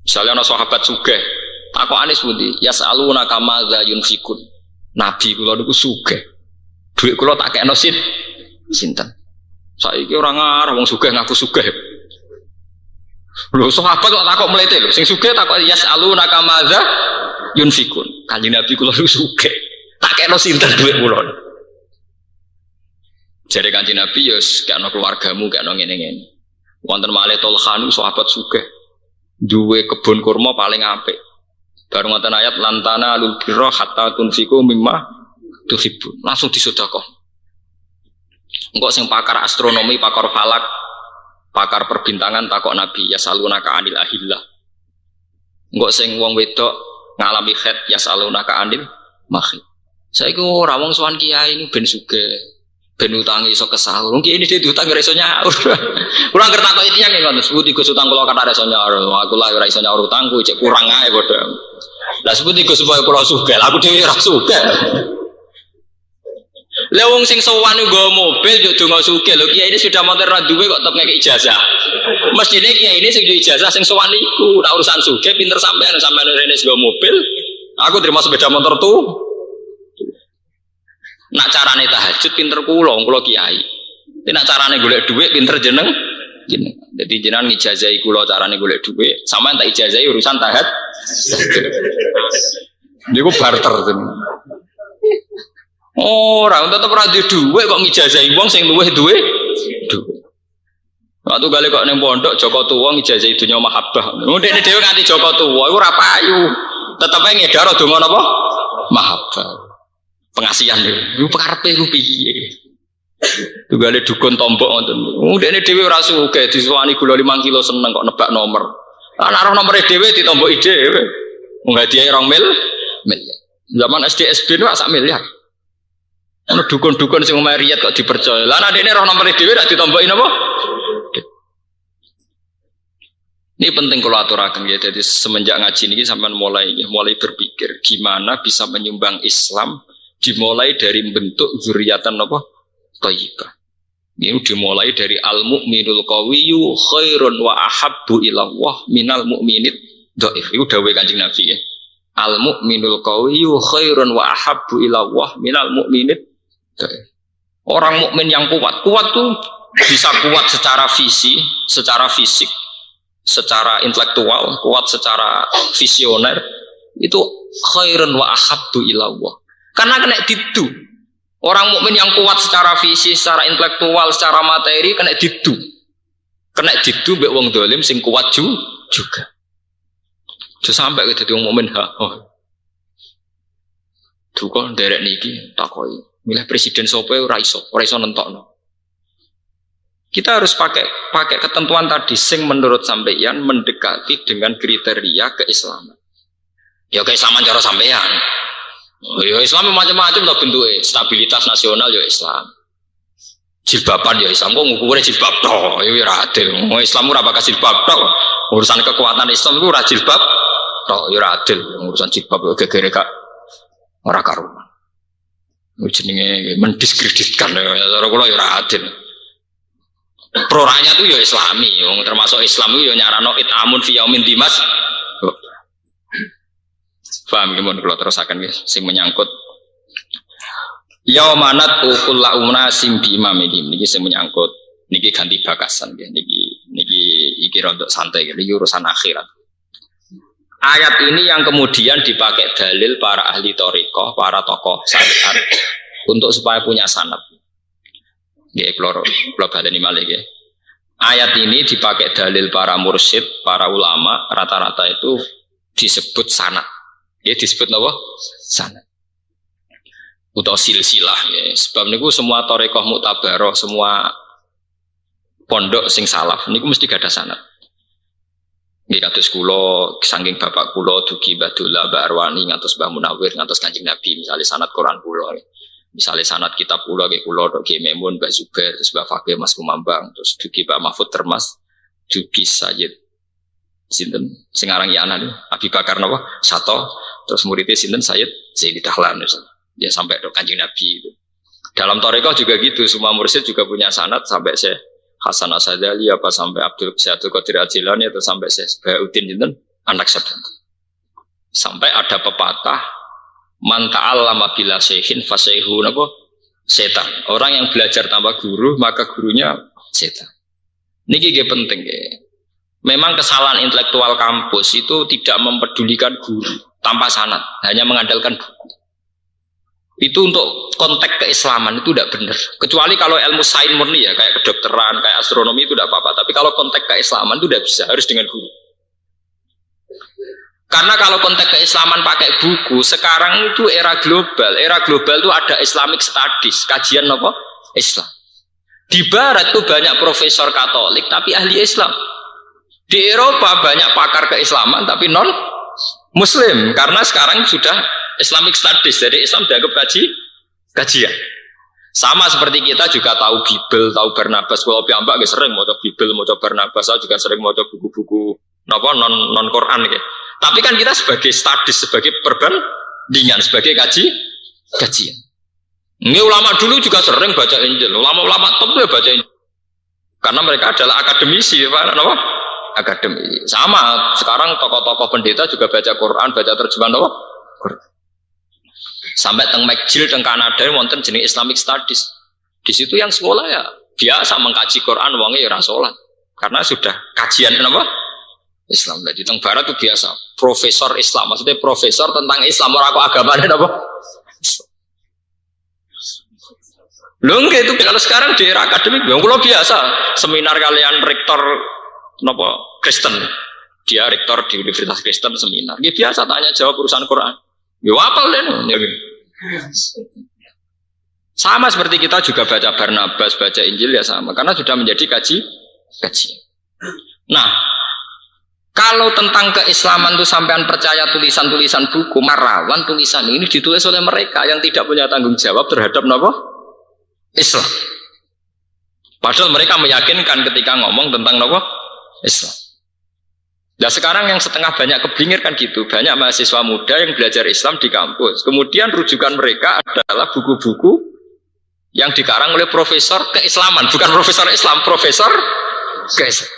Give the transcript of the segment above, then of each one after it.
Misalnya ana sahabat sugih, takokane pundi? Yas'aluna kama za yunfikun. Nabi kula niku sugih. Duit kula tak kekno sinten. Saiki ora ngarep wong sugih ngaku sugih. Lho sahabat kok takok mlete lho, sing sugih takok yas'aluna kama za yunfikun. Kanjeng Nabi kula niku sugih. Tak kekno sinten duit kula. Jare Kanjeng Nabi ya kekno keluargamu, kekno ngene-ngene. Wonten malih Tolhan sahabat sugih. Duwe kebun kurma paling apik. Baru ngoten ayat lantana lul birra hatta tunfiku mimma tuhibbun. Langsung disedekah. Engko sing pakar astronomi, pakar falak, pakar perbintangan takok Nabi yasalunaka anil ahillah. Engko sing wong wedok ngalami haid yasalunaka anil mahid. Saiki ora wong sowan kiai ini ben sugih. Ben utange iso kesahur. Mungkin ini dia diutang ora iso nyaur. Kula ngerti takoki tiyang ngono, seputi Gus utang kula kata ora iso nyaur. Aku lah ora iso nyaur utangku, cek kurang ae padha. Lah seputi Gus supaya kula sugih, aku dhewe ora sugih. Lah wong sing sowan nggo mobil yo donga sugih lho, kiai ini sudah motor ra duwe kok tetep ngekek ijazah. Mestine kiai ini sing duwe ijazah sing sowan iku, nek urusan sugih pinter sampean rene nggo mobil. Aku terima sepeda motor tuh. Nak carane tahajud pinter kula kiai. Nak carane golek dhuwit pinter jeneng. Jadi jenengan ngijazahi kula carane golek dhuwit, sampean tak ijazahi urusan tahajud. Niku barter jeneng. Ora tetep ora duwe dhuwit kok ngijazahi wong sing luwih duwe dhuwit. Waktu gale kok ning pondok Joko Tuwa ngijazahi dunya mahabbah. Ndekne dhewe nganti Joko Tuwa iku ora payu. Tetep ngedar donga napa? Mahabbah. Pengasihan itu pengarepe ku piye tunggale dukun tombok ngoten ndekne dhewe ora sugih disuwani gula 5 kilo seneng kok nebak nomor ana roh nomere dhewe ditomboki dhewe mung hadiah 2 miliar zaman SD SB nu sak miliar ana dukun-dukun sing omahe riyad kok dipercaya lah nek roh nomere dhewe rak ditomboki napa ini penting kalau aturaken ya jadi semenjak ngaji ini sampean mulai berpikir gimana bisa menyumbang Islam dimulai dari bentuk zuriatan apa? Thayyibah. Ini dimulai dari al-mu'minul qawiyyu khairun wa ahabbu ilallah minal mu'minid dhaif. Itu dawuh Kanjeng Nabi ya. Al-mu'minul qawiyyu khairun wa ahabbu ilallah minal mu'minid dhaif. Orang mukmin yang kuat tuh bisa kuat secara secara fisik, secara intelektual, kuat secara visioner. Itu khairun wa ahabbu ilallah. Karena kena didu. Orang mukmin yang kuat secara fisik, secara intelektual, secara materi kena didu. Kena didu mbek wong dolim sing kuat juga. Terus sampai ke dadi wong mukmin Duh kok nderek niki takoki. Milih presiden sapa ora iso nentokno. Kita harus pakai ketentuan tadi sing menurut sampeyan mendekati dengan kriteria keislaman. Ya keislaman cara sampeyan. Ya Islam macam-macam lah bentuknya, stabilitas nasional ya Islam, jilbaban ya Islam, kok ngukurnya jilbab toh, ya adil. Mau Islam ora bakal jilbab toh, urusan kekuatan Islam itu ora jilbab toh, ya adil. Urusan jilbab ya gegere kak, ora karuan. Jenenge mendiskreditkan ya, cara kula ya adil. Proranya tuh ya Islami, termasuk Islam itu ya nyarano itamun fi yaumin dimas. Paham gimana kalau terusakan guys, sing menyangkut yaumanat ukulla unasim bi imamihim niki sing menyangkut niki ganti bakasan nggih niki rontok santai niki urusan akhirat. Ayat ini yang kemudian dipakai dalil para ahli thariqah, para tokoh syariat untuk supaya punya sanad. Nggih kula badani malih nggih. Ayat ini dipakai dalil para mursyid, para ulama rata-rata itu disebut sanad. Ya disebut apa? Sanad. Utawa silsilah ya. Sebab niku semua thariqah muktabarah, semua pondok sing salaf niku mesti gak ada sanad. Nggih kados kula saking bapak kula dugi Mbah Dola, Mbah Arwani ngantos Mbah Munawir ngantos Kanjeng Nabi, misalnya sanad Quran kula. Misalnya sanad kitab kula nggih kula Ki Memun, Mbah Zubair, terus Mbah Fakih Mas Kumambang, terus dugi Pak Mahfud Termas, dugi Sayyid sinten sing aran ya anak Abi Bakar napa Sato, terus muridnya sinten Sayyid Zaidi Dahlan ya sampai ke Kanjeng Nabi itu. Dalam thariqah juga gitu, semua mursyid juga punya sanad sampai Syekh Hasan Asadali apa sampai Abdul Qadir Al-Jilani atau sampai Syekh Bahauddin sinten anak setan. Sampai ada pepatah man ta'allama bila syekhin fasayhu napa setan. Orang yang belajar tanpa guru maka gurunya setan. Niki nggih penting nggih. Memang kesalahan intelektual kampus itu tidak mempedulikan guru tanpa sanad, hanya mengandalkan buku. Itu untuk konteks keislaman itu tidak benar. Kecuali kalau ilmu sains murni ya, kayak kedokteran, kayak astronomi itu tidak apa-apa. Tapi kalau konteks keislaman itu tidak bisa, harus dengan guru. Karena kalau konteks keislaman pakai buku, sekarang itu era global. Era global itu ada Islamic Studies, kajian apa? Islam. Di Barat itu banyak profesor Katolik tapi ahli Islam. Di Eropa banyak pakar keislaman tapi non Muslim, karena sekarang sudah Islamic Studies, jadi Islam dianggap kajian. Sama seperti kita juga tahu Bible, tahu Barnabas. Kalau piyambak nggak sering mau Bible, mau Barnabas, saya juga sering mau buku-buku non Quran gitu. Tapi kan kita sebagai studies, sebagai perbandingan, sebagai kajian. Ini ulama dulu juga sering baca Injil, ulama-ulama top ya baca Injil, karena mereka adalah akademisi, apa? Akademi. Sama sekarang tokoh-tokoh pendeta juga baca Quran, baca terjemahan apa? Quran. Sampai teng McGill teng Kanada wonten jenis Islamic Studies. Di situ yang sekolah ya biasa mengkaji Quran wonge ya ora salat. Karena sudah kajian apa? Islam. Jadi teng Barat itu biasa. Profesor Islam, maksudnya profesor tentang Islam, ora kok agamane apa? Lho nggih itu kalau sekarang di era akademik yang kula biasa seminar kalian rektor napa Kristen, dia rektor di Universitas Kristen seminar. Dia biasa tanya jawab urusan Quran. Ya apal deh. Sama seperti kita juga baca Barnabas, baca Injil ya sama, karena sudah menjadi kaji. Nah, kalau tentang keislaman itu sampean percaya tulisan-tulisan buku, marawan tulisan ini ditulis oleh mereka yang tidak punya tanggung jawab terhadap napa? Islam. Padahal mereka meyakinkan ketika ngomong tentang napa? Islam. Nah sekarang yang setengah banyak keblinger kan gitu, banyak mahasiswa muda yang belajar Islam di kampus. Kemudian rujukan mereka adalah buku-buku yang dikarang oleh profesor keislaman, bukan profesor Islam, profesor keislaman.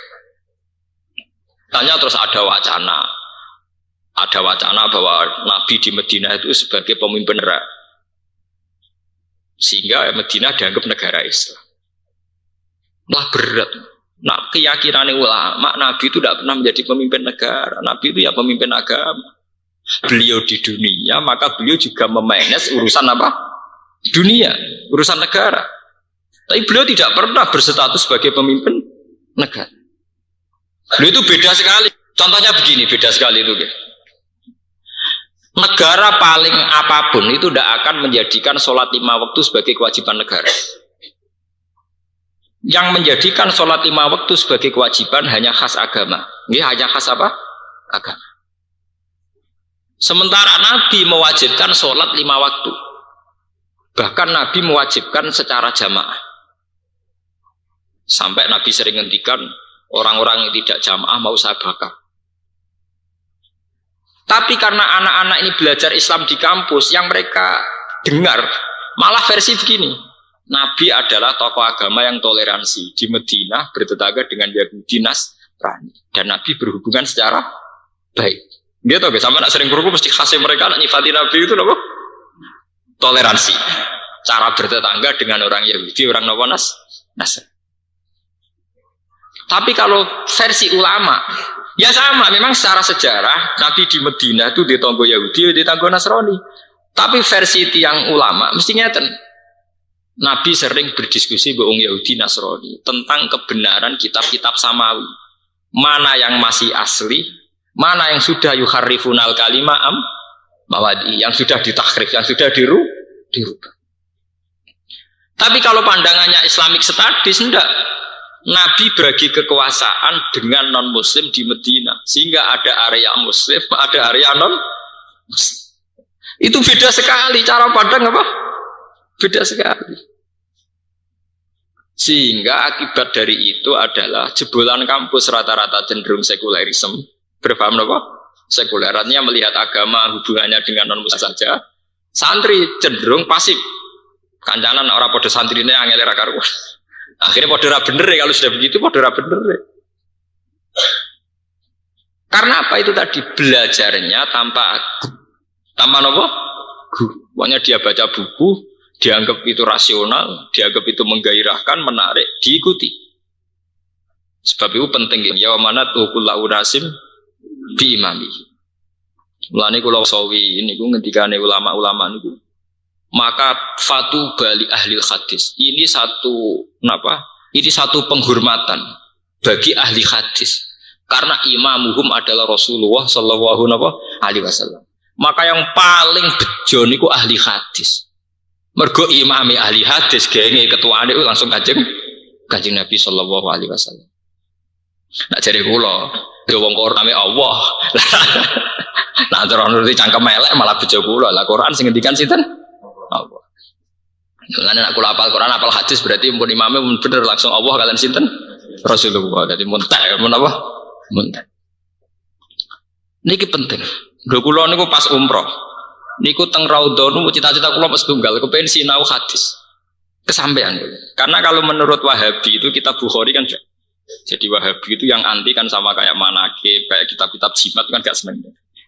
Tanya terus ada wacana bahwa Nabi di Madinah itu sebagai pemimpin negara, sehingga Madinah dianggap negara Islam. Lah berat. Nah, keyakinan ulama Nabi itu tidak pernah menjadi pemimpin negara. Nabi itu ya pemimpin agama. Beliau di dunia, maka beliau juga memanage urusan apa? Dunia, urusan negara. Tapi beliau tidak pernah berstatus sebagai pemimpin negara. Beliau itu beda sekali. Contohnya begini, beda sekali itu. Negara paling apapun itu tidak akan menjadikan sholat 5 waktu sebagai kewajiban negara. Yang menjadikan sholat 5 waktu sebagai kewajiban hanya khas agama. Ini hanya khas apa? Agama. Sementara Nabi mewajibkan sholat 5 waktu. Bahkan Nabi mewajibkan secara jamaah. Sampai Nabi sering ngendikan orang-orang yang tidak jamaah mau saya bakar. Tapi karena anak-anak ini belajar Islam di kampus, yang mereka dengar malah versi begini. Nabi adalah tokoh agama yang toleransi. Di Madinah bertetangga dengan Yahudi Nasrani, dan Nabi berhubungan secara baik. Dia tahu sampai nak sering berhubung mesti khasnya mereka nak nyifati Nabi itu apa? Toleransi. Cara bertetangga dengan orang Yahudi, orang Nasrani. Tapi kalau versi ulama, ya sama. Memang secara sejarah Nabi di Madinah itu ditanggo Yahudi, ditanggo Nasrani. Tapi versi tiang ulama mestinya Nabi sering berdiskusi dengan Yahudi Nasrani tentang kebenaran kitab-kitab samawi. Mana yang masih asli, mana yang sudah yuharrifunal kalimah mawadi, yang sudah ditahrif, yang sudah dirubah. Tapi kalau pandangannya Islamic Studies, enggak. Nabi bagi kekuasaan dengan non-muslim di Madinah, sehingga ada area muslim, ada area non-muslim. Itu beda sekali cara pandang apa? Beda sekali. Sehingga akibat dari itu adalah jebolan kampus rata-rata cenderung sekulerisme. Berpaham apa? Sekulerannya melihat agama hubungannya dengan non-muslim saja. Santri cenderung pasif. Kancanan orang pada santrine angel ra karuan. Akhirnya pada ra bener ya, kalau sudah begitu pada ra bener. Karena apa itu tadi belajarnya tanpa apa? Pokoknya dia baca buku, dianggap itu rasional, dianggap itu menggairahkan, menarik, diikuti. Sebab itu penting ya manat kullu nasim bi imami. Mulane kula sawi niku ngendikane ulama-ulama niku. Maka fatu bali ahli hadis. Ini satu Ini satu penghormatan bagi ahli hadis. Karena imamuhum adalah Rasulullah sallallahu alaihi wasallam. Maka yang paling bejo niku ahli hadis. Mergo imami ahli hadis genge ketuane langsung Kanjeng Nabi sallallahu alaihi wasallam. Nak jare kula, yo wong Qur'ane Allah. Nah, terus nuruti cangkem elek malah bejo kula. Lah Quran sing ngendikan sinten? Allah. Lan nek kula hafal Quran, hafal hadis berarti mun imame mun bener langsung Allah kalian sinten? Rasulullah. Dadi muntak menapa? Muntak. Niki penting. Lho kula niku pas umroh. Niku teng Raudhah niku cita-cita kula pas tunggal kepengin sinau hadis. Kesampean. Karena kalau menurut Wahabi itu kitab Bukhari kan jadi Wahabi itu yang anti kan sama kayak manaqib, kayak kitab-kitab jimat kan gak seneng.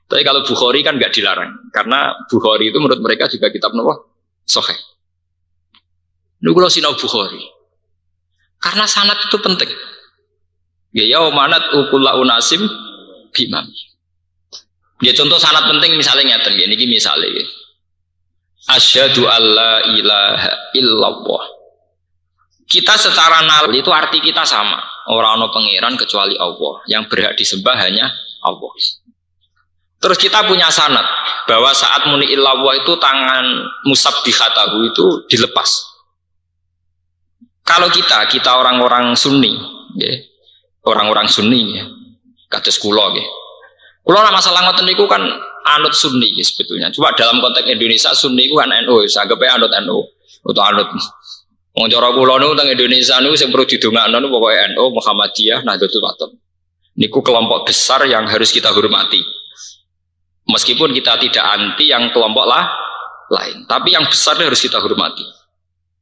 Tapi kalau Bukhari kan gak dilarang. Karena Bukhari itu menurut mereka juga kitab napa? Sahih. Niku kula sinau Bukhari. Karena sanad itu penting. Ya manat kullu nasim bimam. Ya contoh sanad penting misalnya ngeten nggih niki misale nggih. Asyhadu alla ilaha illallah. Kita secara nal itu arti kita sama. Ora ana pangeran kecuali Allah. Yang berhak disembah hanya Allah. Terus kita punya sanad bahwa saat muni illallah itu tangan musabbihatahu itu dilepas. Kalau kita orang-orang Sunni, nggih. Orang-orang Sunni ya, kados kula nggih. Kula nek masalah ngoten niku kan anut Sunni ya, sebetulnya. Cuma dalam konteks Indonesia Sunni ku kan NU, sagepé anut NU utawa anut. Wong cara kula niku teng Indonesia niku sing perlu didongakno niku pokoke NU, Muhammadiyah, Nahdlatul Ulama. Niku kelompok besar yang harus kita hormati. Meskipun kita tidak anti yang kelompok lain, tapi yang besar harus kita hormati.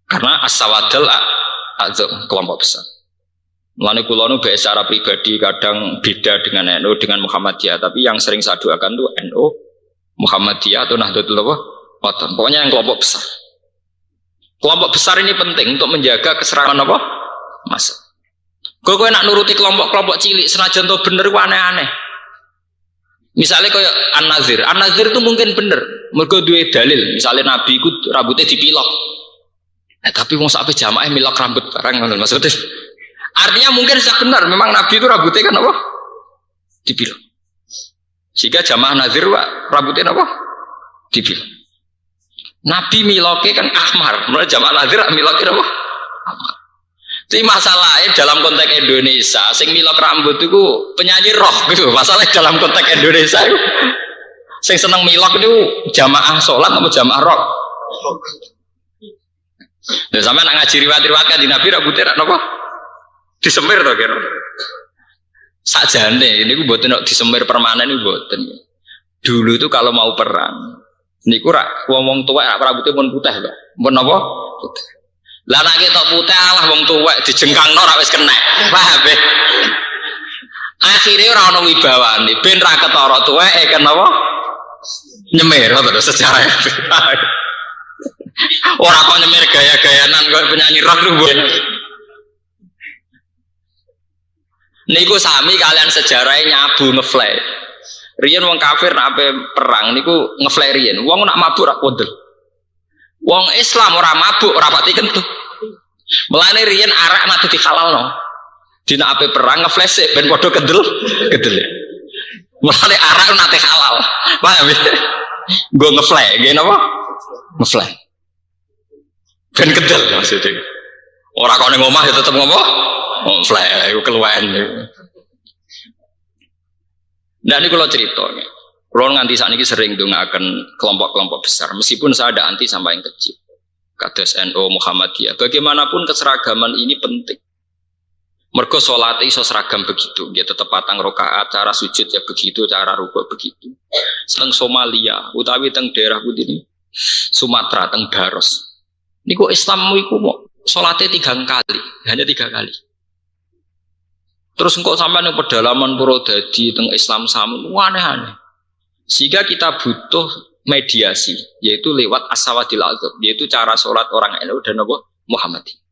Karena as-sawadul azam kelompok besar. Mulane kula nu bae secara pribadi kadang beda dengan NU dengan Muhammadiyah, tapi yang sering saya doakan tuh NU, Muhammadiyah atau Nahdlatul Ulama. Pokoknya yang kelompok besar. Kelompok besar ini penting untuk menjaga keserampan apa? Masa. Kowe nak nuruti kelompok-kelompok cilik senajan to bener ku aneh-aneh. Misalnya kayak An-Nazir. An-Nazir itu mungkin bener, mergo duwe dalil. Misalnya Nabi ku rambutnya dipilok. Tapi wong sampe jamaah milok rambut barang ngono maksudnya. Artinya mungkin sudah benar, memang Nabi itu rambutnya kan apa? Dipilok. Sehingga jamaah nazir rambutnya apa? Dipilok. Nabi miloknya kan ahmar, mulai jamaah nazir miloknya apa? Ahmar. Jadi masalahnya dalam konteks Indonesia, sing milok rambut itu penyanyi rock gitu. Masalahnya dalam konteks Indonesia itu, sing seneng milok itu jamaah sholat atau jamaah rock? Ya sampai nak ngaji riwayat-riwayat kan di Nabi rambutnya apa? Disemir toh kira. Sakjane ini gue buatin disemir permanen gue buatin. Dulu itu kalau mau perang, niku rak wong tua rambutnya pun putih loh. Pun apa? Putih. Lah nek ketok putih alah wong tua dijengkangno ora wis kena. Paham ya? Akhirnya ora ono wibawane, ben ra ketara tuweke kenapa? Nyemir terus secara. Ora kok nyemir gaya-gayanan koyo penyanyi rock lho. Niku sami kalian sejarahnya nyabu ngeflare. Riyen wong kafir nak perang niku ngeflare riyen. Wong nak mabuk rak kondel. Wong Islam ora mabuk ora pati kentu. Mulane riyen arak nak dihalalno. Dina ape perang ngeflash ben padha kendel. Mulane arak nate halal. Paham ya? Nggo ngeflare, nggih napa? Ngeflare. Ben kendel maksudnya. Ora kok ning omah ya tetep ngomong. Oh, fly, itu keluhan. Nah, ini kalau cerita, kalau nganti saat ini sering akan kelompok-kelompok besar, meskipun saya ada anti sampai yang kecil. Kados NU Muhammadiyah, bagaimanapun keseragaman ini penting. Mergo sholat iso seragam begitu, dia tetap patang rokaat, cara sujud ya begitu, cara rukuk begitu. Teng Somalia, utawi teng daerah putih ini, Sumatera, teng Baros. Niku Islammu iku mau sholatnya 3 kali, hanya 3 kali. Terus engkau sampai yang pedalaman Purwodadi teng Islam Samun aneh-aneh. Sehingga kita butuh mediasi, yaitu lewat as-sawadil adzab, yaitu cara sholat orang NU dan Muhammadiyah.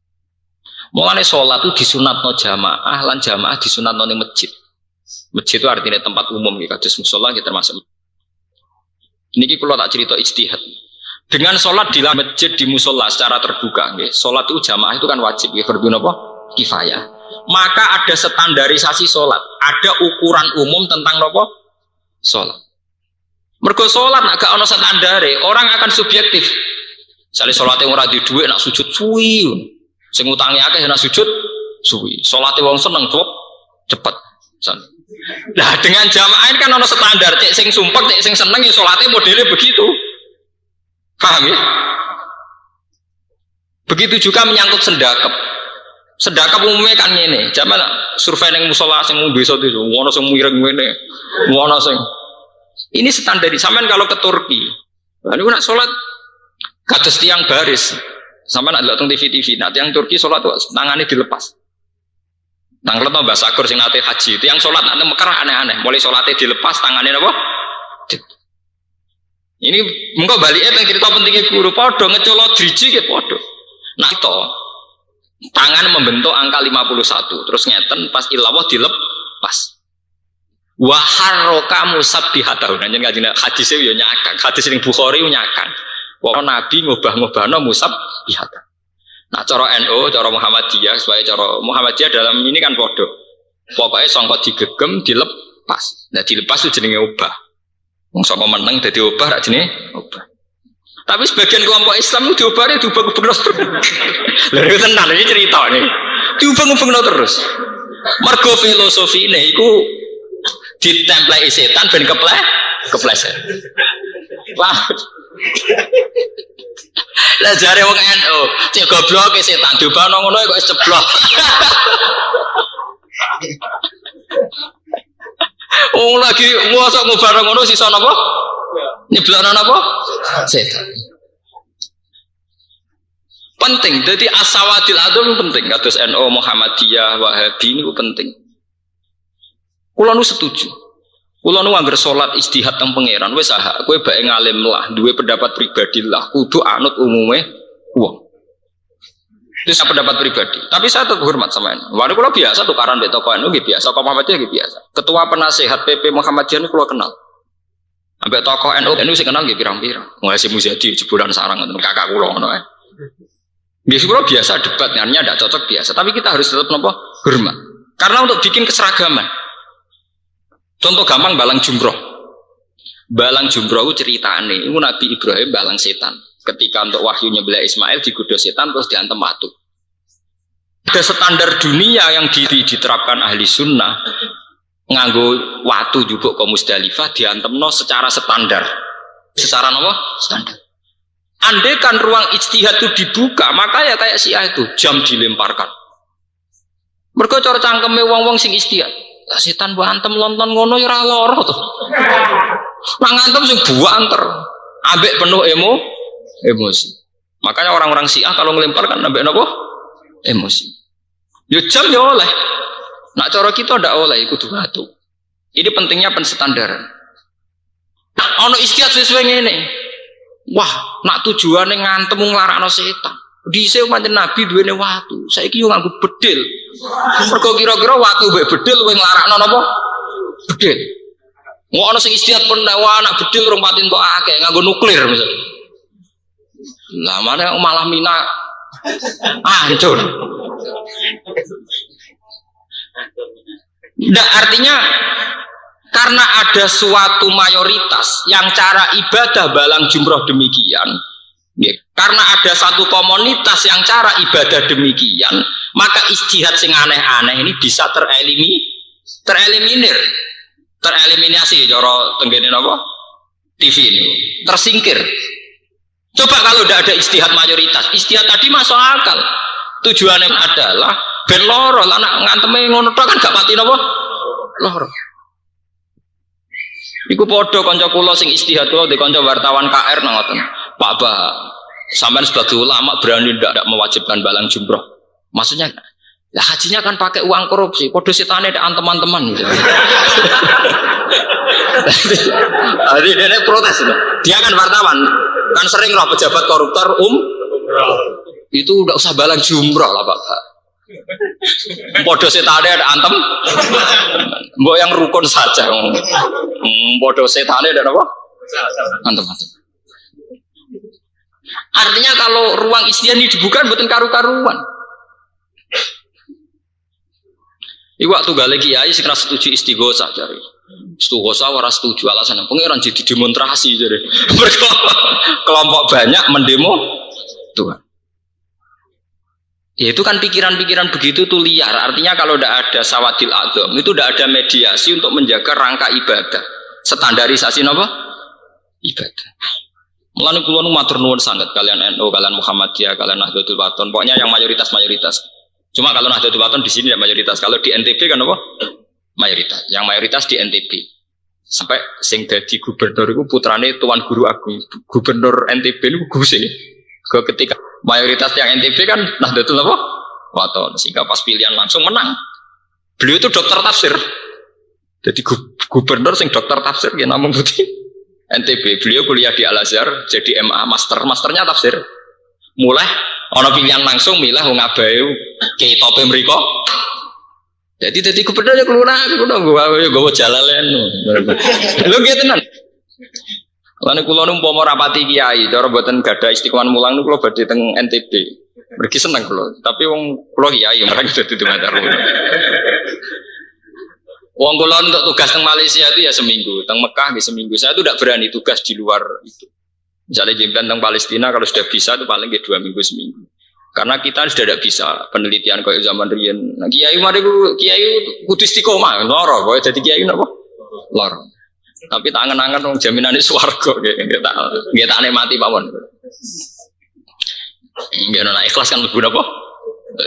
Mulane sholat itu disunatno jamaah, lan jamaah disunatno ning masjid. Masjid itu artinya tempat umum, kados musala kita termasuk. Niki kula tak cerita ijtihad. Dengan sholat di masjid di musola secara terbuka, sholat itu jamaah itu kan wajib, fardhu napa? Kifayah. Maka ada standarisasi sholat, ada ukuran umum tentang nopo sholat. Mergo sholat nak gak ono standare, orang akan subjektif. Misalnya sholatnya ora di dhuwit nak sujud suwi, sing utange akeh nak sujud suwi. Sholatnya wong seneng cepet. Nah dengan jamaah ini kan ono standar, cek sing sumpek, cek sing seneng ya sholatnya modelnya begitu. Paham ya? Begitu juga menyangkut sedekap. Sedekah umumnya kan ngene, jaman survei ning musala sing desa itu, ono sing mireng ngene, ono sing. Ini standar. Sampean kalau ke Turki, niku nak salat kados tiang baris. Sampean nak delok teng TV-TV, nak tiang Turki salat tangane dilepas. Nang kleto Mbah Sakur sing nate haji, tiang salat nak Mekah aneh-aneh, mulai salate dilepas tangane napa? Ini mengko balike teng cerita pentingnya guru padha ngecolot driji nggih padha. Nah itu tangan membentuk angka 51 terus ngeten pas ilawah dilepas wa harraka musabbihatahu nang jeneng hadis e yo nyakan hadis ning Bukhari yo nyakan wa nabi ngubah-ngubahno musabbihatahu. Nah cara NU cara Muhammadiyah supaya cara Muhammadiyah dalam ini kan padha pokoknya sangka digegem dilepas. Nah dilepas itu jenenge ubah wong sapa meneng dadi ubah ra jenenge ubah. Tapi sebagian kelompok Islam itu diubahnya diubah-ubah terus. Lalu tenan ini cerita nih. Diubah-ubah terus. Mergo filosofi ini itu ditemplei setan ben kepleset. Wah. Lah jare wong NU, cek goblok setan diubahno ngono kok ceblok. Oh lagi mosok ngubah ngono sisa napa? Nyeblokno napa? Setan. Penting, jadi as-sawadil adzab penting. Kados NU Muhammadiyah Wahabi ini penting. Kula nu setuju. Kula nu anggere salat istihad teng pangeran wis hak kowe bae ngalim lah, duwe pendapat pribadi lah, kudu anut umume wong. Itu pendapat pribadi. Tapi saya tetap hormat sama NU. Waduh kula biasa tukaran mbek tokoh NU nggih biasa, tokoh Muhammadiyah nggih biasa. Ketua penasehat PP Muhammadiyah niku kula kenal. Ambek tokoh NU sing kenal nggih pirang-pirang. Mulai si Muzadi jebulan sarang ngoten kakak kula ngono ae. Biasa biasa debat artinya tidak cocok biasa, tapi kita harus tetap nopo hormat. Karena untuk bikin keseragaman. Contoh gampang balang jumroh. Balang jumroh itu ceritane, itu Nabi Ibrahim balang setan. Ketika untuk wahyu nyebelah Ismail digoda setan terus diantem watu. Ada standar dunia yang diterapkan ahli sunnah. Nganggo watu jupuk ke Musdalifah diantemno secara standar. Secara nopo? Standar. Andai kan ruang ijtihad itu dibuka, maka ya kayak Syiah itu jam dilemparkan. Mergo cara cangkeme wong-wong sing ijtihad. Lah setan mbok antem lonton ngono ya ora lara to. Nang antem sing buanter. Ambek penuh emosi. Makanya orang-orang Syiah kalau ngelemparkan ambek napa? Emosi. Yo jam ya oleh. Nak cara kita ndak oleh kudu watu. Ini pentingnya penstandaran. Ono ijtihad sesuai ngene. Wah, nak tujuane ngantem nglarakno setan. Dhisik pancen Nabi duwene watu. Saiki yo nganggo bedil. Mergo kira-kira watu mbek bedil luwih nglarakno napa? Bedil. Wong ana sing ijtihad pendawa anak bedil rong pati entuk akeh nganggo nuklir misalnya. Lah mana malah mina hancur. Nah, artinya karena ada suatu mayoritas yang cara ibadah balang jumroh demikian, ya, karena ada satu komunitas yang cara ibadah demikian, maka ijtihad sing aneh-aneh ini bisa tereliminasi cara tenggene napa TV ini tersingkir. Coba kalau tidak ada ijtihad mayoritas, ijtihad tadi masuk akal. Tujuannya adalah ben loro lah nak nganteme ngono tok kan gak pati napa loro. Iku padha kanca kula sing ijtihad kula di kanca wartawan KR nang ngoten. Pak Bah, sampean sebagai ulama berani ndak mewajibkan balang jumroh. Maksudnya Lah hajinya kan pakai uang korupsi, podo setane ada teman-teman gitu. Jadi dia protes itu. Dia kan wartawan, kan sering lah pejabat koruptor itu udah usah balang jumrah lah Pak. Podo setane ada antem, mbok yang rukun saja. Podo setane ada apa? Antem. Artinya kalau ruang istian ini dibuka bukan karu-karuan. Iwak tuh gale kiai sing ra setuju istighosah cari. Istighosah ora setuju alasan pangeran jadi demonstrasi jadi. Kelompok banyak mendemo Tuhan. Ya itu kan pikiran-pikiran begitu tuh liar. Artinya kalau tidak ada sawadil adzam itu tidak ada mediasi untuk menjaga rangka ibadah. Standarisasi apa? Ibadah. Mulane kula nu matur nuwun sangat kalian NU, kalian Muhammadiyah, kalian Nahdlatul Wathon. Pokoknya yang mayoritas. Cuma kalau Nahdlatul Wathon di sini tidak mayoritas. Kalau di NTB kan apa? Mayoritas. Yang mayoritas di NTB. Sampai sing dadi gubernur itu putrane Tuan Guru Agung. Gubernur NTB itu Gus ini. Ketika mayoritas yang NTB kan Nahdlatul Wathon. Sehingga pas pilihan langsung menang. Beliau itu dokter tafsir. Jadi gubernur sing dokter tafsir ya namung putih. NTB. Beliau kuliah di Al Azhar jadi MA masternya tafsir. Mulai ana pilihan langsung milah wong abahe ke tope mriko. Jadi gubernur ya kelurahan nggawa jalalen. Lho nggih tenan. Lan kula nu umpama rapati kiai, cara mboten gadah istiqomah mulang niku kula badhe teng NTB. Mergi seneng kula, tapi wong kula kiai mereka dadi dimatar. Wong kula untuk tugas teng Malaysia itu ya seminggu, teng Mekah nggih seminggu. Saya itu tidak berani tugas di luar itu. Misalnya jemben tentang Palestina kalau sudah bisa itu paling 2 minggu seminggu. Karena kita sudah tidak bisa penelitian kayak zaman riyen. Nah, kiai kudu istiqomah, loro kowe dadi kiai napa? Loro. Tapi tangan-tangan wong jaminane swarga nggih tak nikmati pawon. Nggih ana ikhlas kan mlebu napa?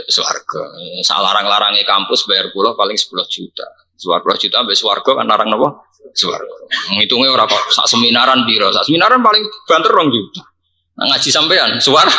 Swarga. Salarang-larange kampus bayar kula paling 10 juta. 10 juta ambek swarga kan larang napa? Swarga. Ngitungnya ora kok sak seminaran piro? Sak seminaran paling banter 2 juta. Nah, ngaji sampean swarga.